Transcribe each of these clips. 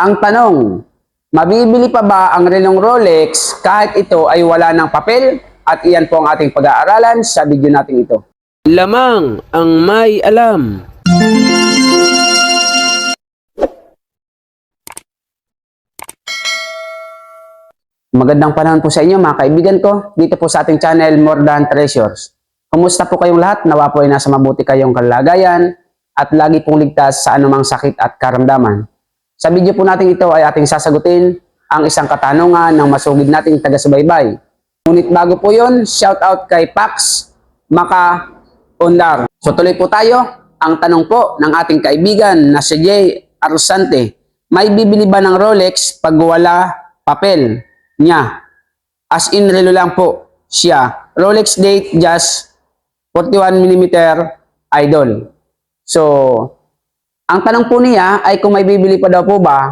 Ang tanong, mabibili pa ba ang relong Rolex kahit ito ay wala ng papel? At iyan po ang ating pag-aaralan sa video natin ito. Lamang ang may alam. Magandang panahon po sa inyo mga kaibigan ko, dito po sa ating channel More Than Treasures. Kumusta po kayong lahat? Nawa po ay nasa mabuti kayong kalagayan at lagi pong ligtas sa anumang sakit at karamdaman. Sa video po natin ito ay ating sasagutin ang isang katanungan ng masugid nating taga-subaybay. Ngunit bago po yun, shout out kay Pax Maka Undar. So tuloy po tayo. Ang tanong po ng ating kaibigan na si Jay Arsante, may bibili ba ng Rolex pag wala papel niya? As in relo lang po siya. Rolex date just 41mm idol. So, ang tanong po niya ay kung may bibili pa daw po ba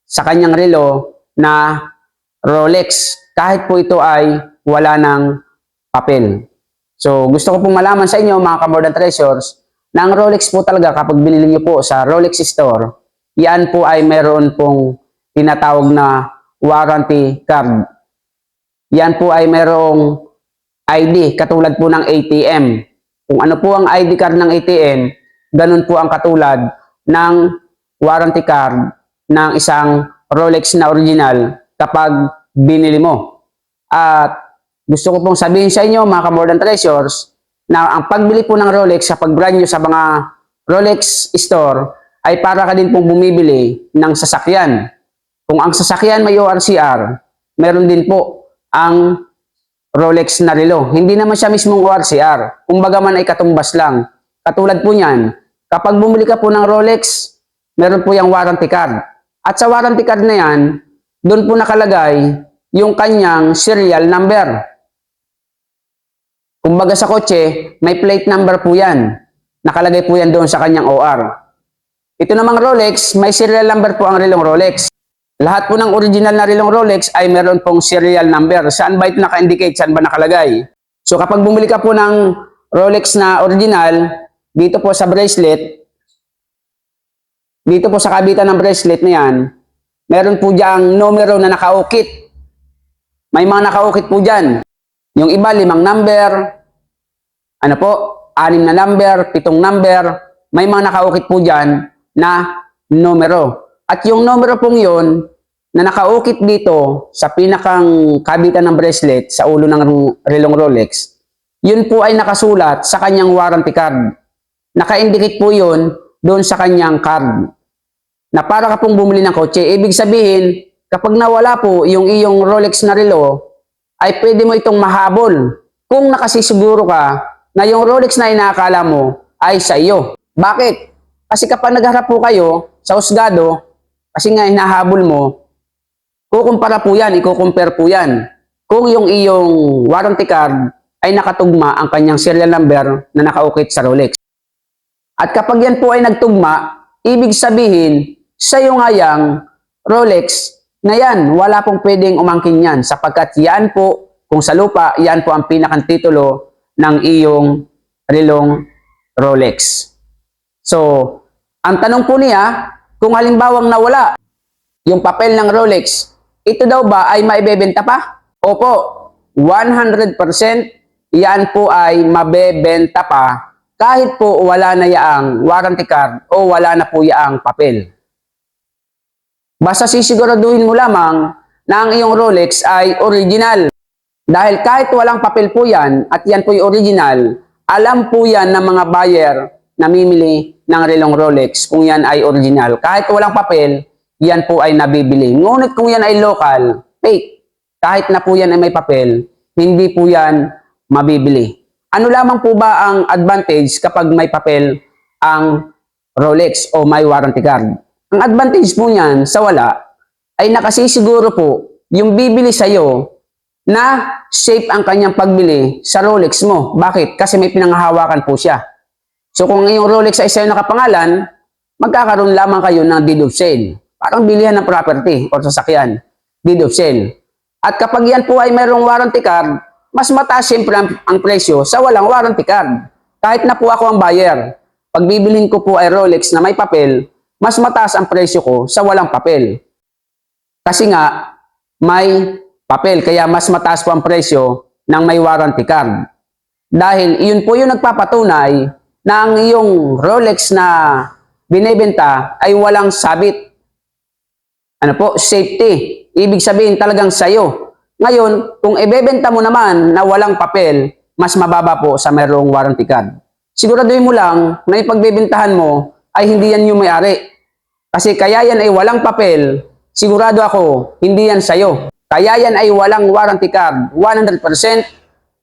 sa kanyang relo na Rolex kahit po ito ay wala ng papel. So, gusto ko pong malaman sa inyo mga ka-More Than Treasures na ang Rolex po talaga kapag binili niyo po sa Rolex store, yan po ay meron pong tinatawag na warranty card. Yan po ay merong ID, katulad po ng ATM. Kung ano po ang ID card ng ATM, ganun po ang katulad ng warranty card ng isang Rolex na original kapag binili mo. At gusto ko pong sabihin sa inyo mga ka-More Than Treasures na ang pagbili po ng Rolex sa pag-brand nyo sa mga Rolex store ay para ka din pong bumibili ng sasakyan. Kung ang sasakyan may ORCR, meron din po ang Rolex na relo. Hindi naman siya mismong ORCR. Kumbaga man ay katumbas lang. Katulad po niyan, kapag bumili ka po ng Rolex, meron po yung warranty card. At sa warranty card na yan, doon po nakalagay yung kanyang serial number. Kumbaga sa kotse, may plate number po yan. Nakalagay po yan doon sa kanyang OR. Ito namang Rolex, may serial number po ang relong Rolex. Lahat po ng original na relong Rolex ay meron pong serial number. Saan ba ito naka-indicate? Saan ba nakalagay? So kapag bumili ka po ng Rolex na original, dito po sa bracelet, dito po sa kabitan ng bracelet na yan, meron po diyang numero na nakaukit. May mga nakaukit po dyan. Yung iba, 5 number, 6 na number, 7 number, may mga nakaukit po dyan na numero. At yung numero pong yun, na nakaukit dito sa pinakang kabitan ng bracelet sa ulo ng relong Rolex, yun po ay nakasulat sa kanyang warranty card. Naka-indicate po yun doon sa kanyang card. Na para ka pong bumili ng kotse, ibig sabihin, kapag nawala po yung iyong Rolex na relo, ay pwede mo itong mahabol kung nakasisiguro ka na yung Rolex na inaakala mo ay sa iyo. Bakit? Kasi kapag nagharap po kayo sa husgado, kasi nga hinahabol mo, kukumpara po yan, i-compare po yan. Kung yung iyong warranty card ay nakatugma ang kanyang serial number na nakaukit sa Rolex. At kapag yan po ay nagtugma, ibig sabihin, sa iyo nga yang Rolex na yan, wala pong pwedeng umangkin yan sapagkat yan po, kung sa lupa, yan po ang pinakang titulo ng iyong relong Rolex. So, ang tanong po niya, kung halimbawang nawala yung papel ng Rolex, ito daw ba ay maibebenta pa? Opo, 100% yan po ay mabebenta pa kahit po wala na yaang warranty card o wala na po yaang papel. Basta sisiguraduhin mo lamang na ang iyong Rolex ay original. Dahil kahit walang papel po yan at yan po yung original, alam po yan ng mga buyer na mimili ng relong Rolex kung yan ay original. Kahit walang papel, yan po ay nabibili. Ngunit kung yan ay local, fake, kahit na po yan ay may papel, hindi po yan mabibili. Ano lamang po ba ang advantage kapag may papel ang Rolex o may warranty card? Ang advantage po niyan sa wala ay nakasisiguro po yung bibili sa iyo na safe ang kanyang pagbili sa Rolex mo. Bakit? Kasi may pinanghahawakan po siya. So kung yung Rolex ay sa'yo nakapangalan, magkakaroon lamang kayo ng deed of sale. Parang bilihan ng property o sasakyan. Deed of sale. At kapag yan po ay mayroong warranty card, mas mataas siyempre ang presyo sa walang warranty card. Kahit na po ako ang buyer, pag bibilhin ko po ay Rolex na may papel, mas mataas ang presyo ko sa walang papel. Kasi nga, may papel, kaya mas mataas po ang presyo ng may warranty card. Dahil iyon po yung nagpapatunay na ang iyong Rolex na binebenta ay walang sabit. Ano po? Safety. Ibig sabihin talagang sayo. Ngayon, kung ibebenta mo naman na walang papel, mas mababa po sa mayroong warranty card. Siguraduhin mo lang na ipagbebentahan mo ay hindi yan yung may-ari. Kasi kaya yan ay walang papel, sigurado ako, hindi yan sayo. Kaya yan ay walang warranty card, 100%,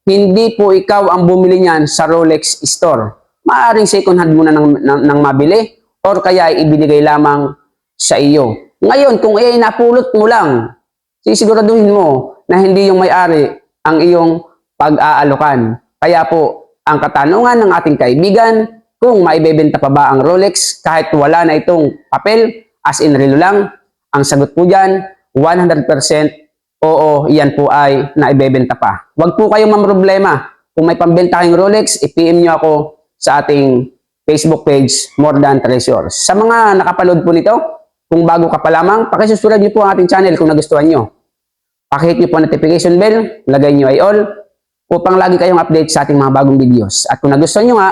hindi po ikaw ang bumili niyan sa Rolex store. Maaaring second hand mo na ng mabili or kaya ay ibinigay lamang sa iyo. Ngayon, kung ay napulot mo lang, sisiguraduhin mo na hindi yung may-ari ang iyong pag-aalokan. Kaya po, ang katanungan ng ating kaibigan, kung maibebenta pa ba ang Rolex kahit wala na itong papel, as in relo lang, ang sagot po dyan, 100% oo, yan po ay naibebenta pa. Huwag po kayong mamroblema. Kung may pambenta kayong Rolex, i-PM nyo ako sa ating Facebook page, More Than Treasures. Sa mga nakapalood po nito, kung bago ka pa lamang, pakisusunod nyo po ang ating channel kung nagustuhan nyo. Pakihit nyo po ang notification bell, lagay nyo ay all, upang lagi kayong update sa ating mga bagong videos. At kung nagustuhan nyo nga,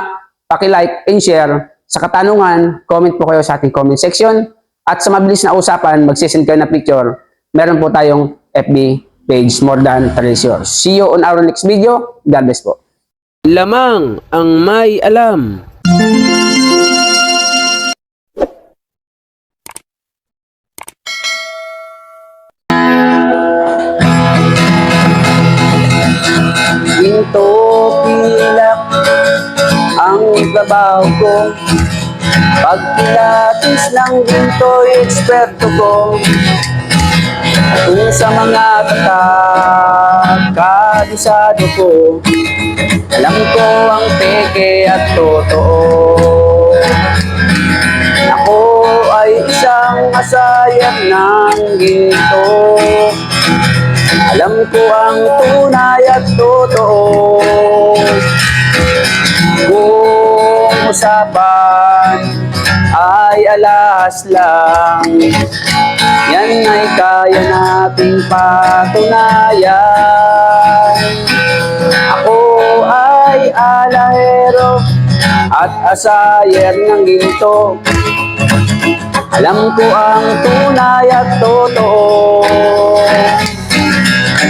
paki-like and share. Sa katanungan, comment po kayo sa ating comment section. At sa mabilis na usapan, magsisend kayo na picture. Meron po tayong FB page, More Than Treasures. See you on our next video. God bless po. Lamang ang may alam. Ginto pilak ang trabaho ko. Pagpilatis ng ginto, eksperto ko. Kung sa mga kabisado ko, alam ko ang peke at totoo. Ako ay isang asayat ng ginto. Alam ko ang tunay at totoo. Kung usapan ay alas lang, yan ay kaya nating patunayan. Ako ay alahero at asayer ng ginto. Alam ko ang tunay at totoo.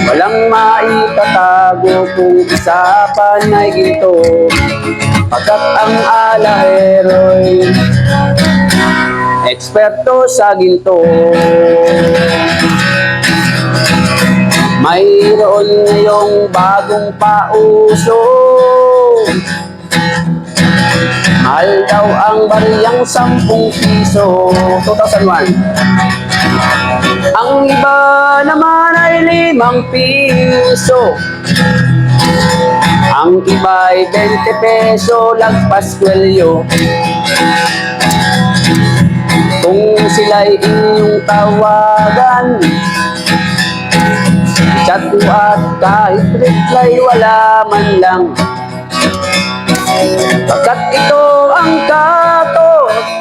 Walang maitatago kung usapan ay ginto, pagkat ang alahero'y eksperto sa ginto. Mayroon ngayong bagong pauso, mahal daw ang bariyang 10 piso, 2001. Ang iba naman ay 5 piso. Ang iba ay 20 peso, lagpas kwelyo. Kung sila'y inyong tawagan, chat mo at kahit reply wala man lang. Pagkat ito ang katotohanan,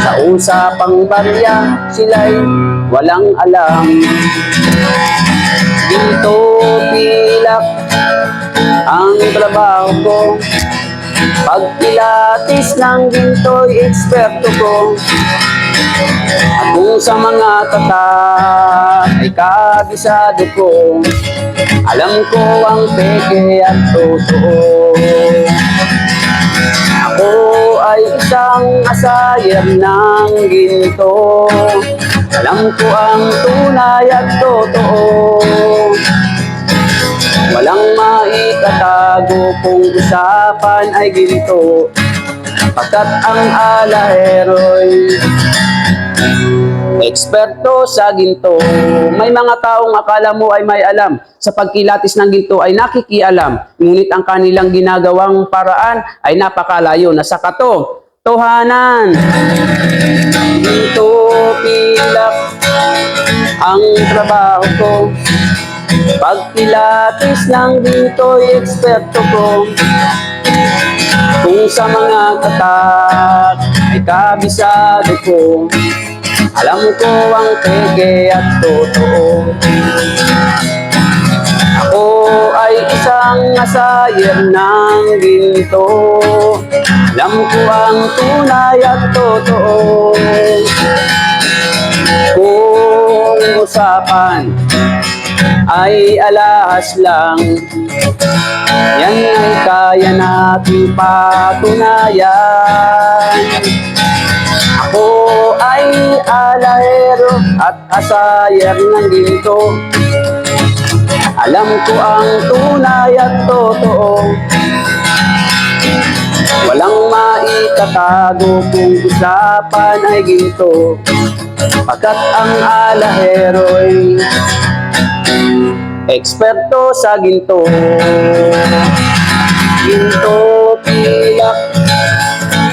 sa usapang barya sila'y walang alam. Ginto pilak ang trabaho ko. Pagpilatis ng ginto'y eksperto ko. At kung sa mga tatak ay kabisado ko, alam ko ang peke at totoo. Ako ay isang asayer ng ginto. Alam ko ang tunay at totoo. Walang maitatago kung usapan ay ginto, pagkat ang alahero'y eksperto sa ginto. May mga taong akala mo ay may alam, sa pagkilatis ng ginto ay nakikialam, ngunit ang kanilang ginagawang paraan ay napakalayo na sa katotohanan. Ginto pilak ang trabaho ko. Pagpilatis ng ginto'y eksperto ko. Kung sa mga katak ay kabisado ko, Alam ko ang peke at totoo. Ako ay isang asayer ng ginto. Alam ko ang tunay at totoo. Kung usapan ay alahas lang, yan ay kaya nating patunayan. Ako ay alahero at asayer ng ginto. Alam ko ang tunay at totoo. Walang maitatago kung usapan ay ginto, pagkat ang alahero'y eksperto sa ginto. Ginto pilak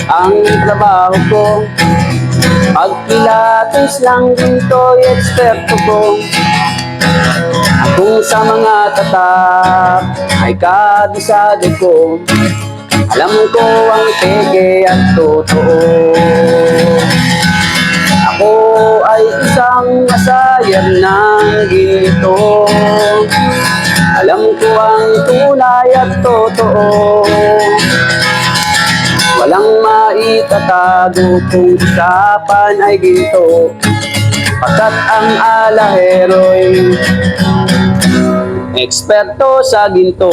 ang trabaho ko, pagpilates lang ginto'y eksperto ko. Kung sa mga tatak ay kabisado ko, alam ko ang peke at totoo. Ako ay isang asayer ng ginto. Alam ko ang tunay at totoo. Walang maitatago kung usapan ay ginto, pagkat ang alahero'y eksperto sa ginto.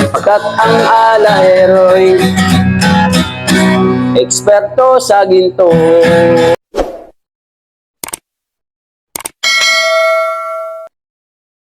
Pagkat ang alahero'y eksperto sa ginto.